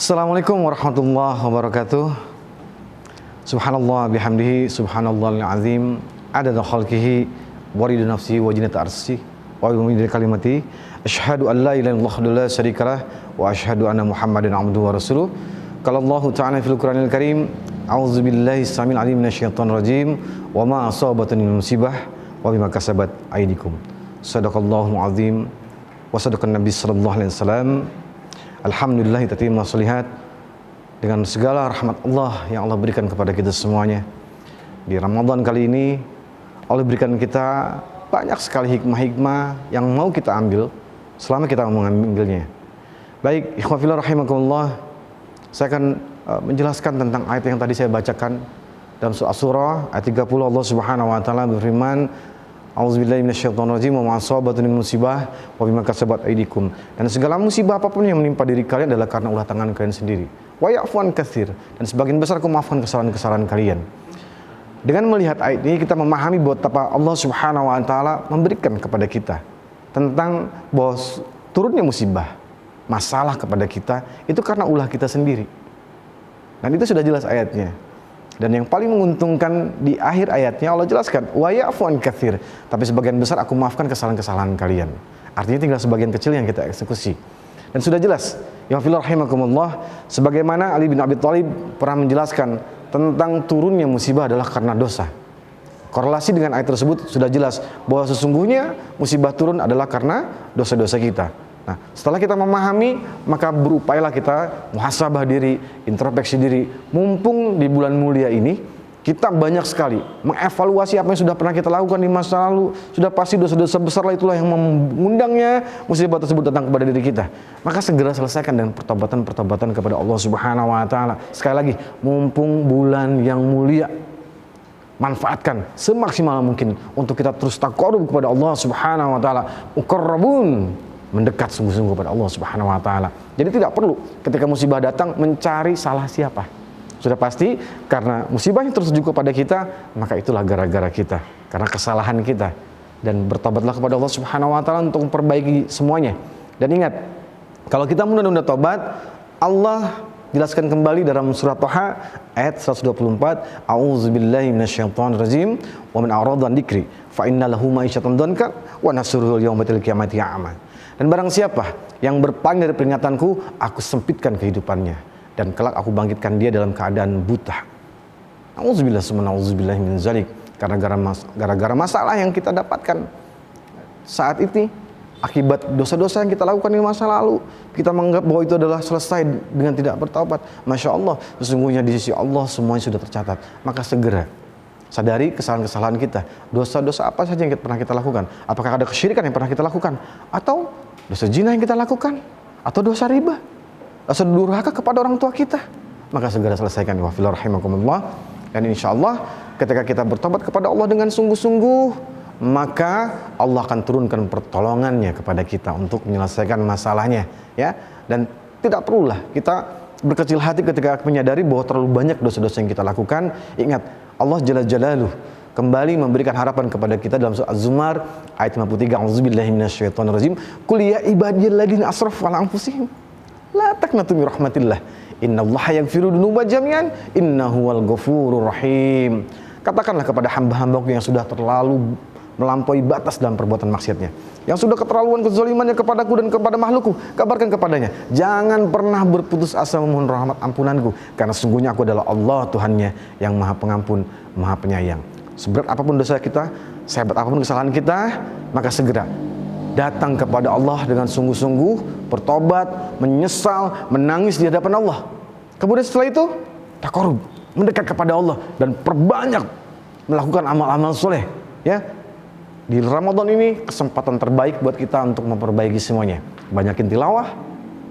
Assalamualaikum warahmatullahi wabarakatuh. Subhanallah bihamdihi subhanallahil azim adada khalqihi wa ridha nafsihi wa zinata arsyihi wa bi kalimati asyhadu an la ilaha illallah la syarikalah wa asyhadu anna muhammadan abduhu wa rasuluh. Qala Allah ta'ala fil Qur'anil Karim, a'udzubillahi samil alim minasyaitonir rajim wa ma asabatun min musibah wa bima kasabat aydikum. Shadaqallahul azim wa sadaqan nabi sallallahu alaihi wasallam. Alhamdulillah tatimmu sholihat, dengan segala rahmat Allah yang Allah berikan kepada kita semuanya. Di Ramadan kali ini Allah berikan kita banyak sekali hikmah-hikmah yang mau kita ambil selama kita mengambilnya. Baik, ikhwah fillah rahimakumullah, saya akan menjelaskan tentang ayat yang tadi saya bacakan dalam surah ayat 30. Allah Subhanahu wa taala berfirman, A'udzubillahi minasyaitonirrajim wa ma asabatun min musibah wa bima kasabat aydikum. Dan segala musibah apapun yang menimpa diri kalian adalah karena ulah tangan kalian sendiri. Wa ya'fu an katsir, dan sebagian besar aku maafkan kesalahan-kesalahan kalian. Dengan melihat ayat ini kita memahami betapa Allah Subhanahu wa taala memberikan kepada kita tentang bahwa turunnya musibah, masalah kepada kita itu karena ulah kita sendiri. Dan itu sudah jelas ayatnya. Dan yang paling menguntungkan di akhir ayatnya Allah jelaskan, wa ya'fu an katsir, tapi sebagian besar aku maafkan kesalahan-kesalahan kalian. Artinya tinggal sebagian kecil yang kita eksekusi. Dan sudah jelas, ya fillah rahimakumullah, sebagaimana Ali bin Abi Thalib pernah menjelaskan tentang turunnya musibah adalah karena dosa. Korelasi dengan ayat tersebut sudah jelas bahwa sesungguhnya musibah turun adalah karena dosa-dosa kita. Nah, setelah kita memahami, maka berupayalah kita muhasabah diri, introspeksi diri. Mumpung di bulan mulia ini, kita banyak sekali mengevaluasi apa yang sudah pernah kita lakukan di masa lalu. Sudah pasti dosa-dosa besar itulah yang mengundangnya musibah tersebut datang kepada diri kita. Maka segera selesaikan dengan pertobatan-pertobatan kepada Allah Subhanahu wa taala. Sekali lagi, mumpung bulan yang mulia, manfaatkan semaksimal mungkin untuk kita terus taqarrub kepada Allah Subhanahu wa taala. Muqarrabun, mendekat sungguh-sungguh kepada Allah Subhanahu wa taala. Jadi tidak perlu ketika musibah datang mencari salah siapa. Sudah pasti karena musibahnya tertuju kepada kita, maka itulah gara-gara kita, karena kesalahan kita. Dan bertobatlah kepada Allah Subhanahu wa taala untuk memperbaiki semuanya. Dan ingat, kalau kita menunda-nunda tobat, Allah jelaskan kembali dalam surat Thaha ayat 124, A'udzubillahi minasyaitonirrajim wa man a'rada an dzikri fa inna lahu ma'isyatan dhanka wa nahsyuruhu yaumal qiyamati a'ma. Dan barang siapa yang berpaling dari peringatanku, aku sempitkan kehidupannya, dan kelak aku bangkitkan dia dalam keadaan buta. Auzubillah summa auzubillah min zalik. Karena gara-gara masalah yang kita dapatkan saat ini, akibat dosa-dosa yang kita lakukan di masa lalu, kita menganggap bahwa itu adalah selesai dengan tidak bertaubat. Masya Allah, sesungguhnya di sisi Allah semuanya sudah tercatat. Maka segera sadari kesalahan-kesalahan kita. Dosa-dosa apa saja yang pernah kita lakukan? Apakah ada kesyirikan yang pernah kita lakukan? Atau dosa zina yang kita lakukan? Atau dosa riba? Dosa durhaka kepada orang tua kita? Maka segera selesaikan, wa fillah rahimakumullah. Dan insya Allah ketika kita bertobat kepada Allah dengan sungguh-sungguh, maka Allah akan turunkan pertolongannya kepada kita untuk menyelesaikan masalahnya, ya. Dan tidak perlulah kita berkecil hati ketika menyadari bahwa terlalu banyak dosa-dosa yang kita lakukan. Ingat, Allah Jalla Jalaluh kembali memberikan harapan kepada kita dalam surah Az-Zumar ayat 53, A'udzubillahi minasyaitonirrajim, Qul ya ibadiyalladzina asrafu ala anfusihim la taqnatu min rahmatillah innallaha yaghfiru dzunuba jami'an innahu wal ghafurur rahim. Katakanlah kepada hamba-hambaku yang sudah terlalu melampaui batas dalam perbuatan maksiatnya, yang sudah keterlaluan kezalimannya kepadaku dan kepada makhlukku, kabarkan kepadanya, jangan pernah berputus asa memohon rahmat ampunanku, karena sesungguhnya aku adalah Allah Tuhannya yang maha pengampun, maha penyayang. Seberat apapun dosa kita, sehebat apapun kesalahan kita, maka segera datang kepada Allah dengan sungguh-sungguh, bertobat, menyesal, menangis di hadapan Allah. Kemudian setelah itu taqarrub, mendekat kepada Allah, dan perbanyak melakukan amal-amal soleh, ya. Di Ramadan ini kesempatan terbaik buat kita untuk memperbaiki semuanya. Banyakin tilawah,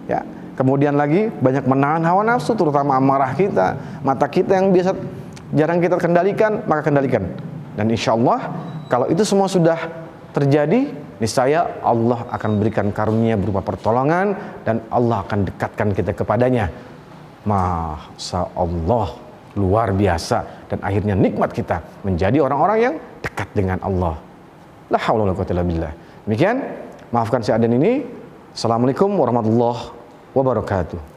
ya. Kemudian lagi banyak menahan hawa nafsu, terutama amarah kita, mata kita yang biasa jarang kita kendalikan, maka kendalikan. Dan insya Allah kalau itu semua sudah terjadi, niscaya Allah akan berikan karunia berupa pertolongan, dan Allah akan dekatkan kita kepadanya. Masya Allah, luar biasa. Dan akhirnya nikmat kita menjadi orang-orang yang dekat dengan Allah. La haula wala quwwata illa billah. Demikian, maafkan seadan ini. Assalamualaikum warahmatullahi wabarakatuh.